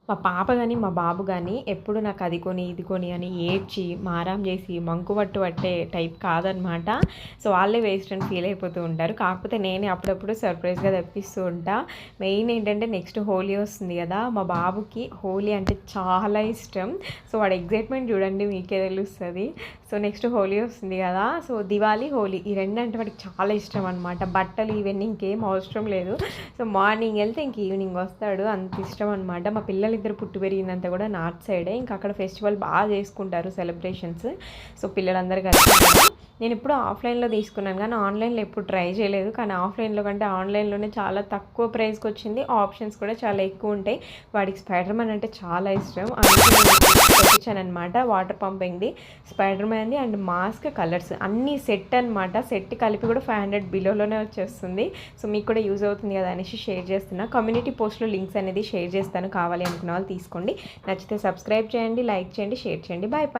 మా పాప గాని, మా బాబు గాని ఎప్పుడు నాకు అది కొని, ఇది కొని అని ఏడ్చి, మారం చేసి, మంకు పట్టు పట్టే టైప్ కాదనమాట. సో, వాళ్ళే వేస్ట్ అని ఫీల్ అయిపోతూ ఉంటారు. కాకపోతే నేనే అప్పుడప్పుడు సర్ప్రైజ్‌గా తెప్పిస్తూ ఉంటా. మెయిన్ ఏంటంటే నెక్స్ట్ హోలీ వస్తుంది కదా! మా బాబుకి హోలీ అంటే చాలా ఇష్టం. సో, వాడి ఎక్సైట్‌మెంట్ చూడండి మీకే తెలుస్తది. సో, నెక్స్ట్ హోలీ వస్తుంది కదా! సో, దివాళీ, హోలీ ఈ 2 అంటే వాడికి చాలా ఇష్టం అనమాట. బట్టలు ఇవన్నీ ఇంకేం అవసరం లేదు. సో, మార్నింగ్ ఎళ్తే ఇంక ఈవినింగ్ వస్తాడు. అంత ఇష్టం అనమాట. మా పిల్లలిద్దరు పుట్టి పెరిగిందంతా కూడా నార్త్ సైడే. ఇంక అక్కడ ఫెస్టివల్ బాగా చేసుకుంటారు సెలబ్రేషన్స్. సో, పిల్లలందరూ కలిసి నేనెప్పుడూ ఆఫ్‌లైన్‌లో తీసుకున్నాను గానీ, ఆన్‌లైన్‌లో ఎప్పుడు ట్రై చేయలేదు. కానీ ఆఫ్‌లైన్‌లో కంటే ఆన్‌లైన్‌లోనే చాలా తక్కువ ప్రైస్‌కొచ్చింది. ఆప్షన్స్ కూడా చాలా ఎక్కువుంటాయి. వాడికి స్పైడర్ మ్యాన్ అంటే చాలా ఇష్టం. అందుకే నేను తెప్పించాననమాట. వాటర్ పంపింగ్‌ది, స్పైడర్ మ్యాన్‌ది అండ్ మాస్క్, కలర్స్ అన్నీ సెట్ అనమాట. సెట్ కలిపి కూడా 500 బిలోలోనే వచ్చేస్తుంది. సో, మీకు కూడా యూజ్ అవుతుంది కదా అనేసి షేర్ చేస్తున్నా. కమ్యూనిటీ పోస్ట్‌లో లింక్స్ అనేది షేర్ చేస్తాను. కావాలి అనుకున్న వాళ్ళు తీసుకోండి. నచ్చితే సబ్స్క్రైబ్ చేయండి, లైక్ చేయండి, షేర్ చేయండి. బాయ్.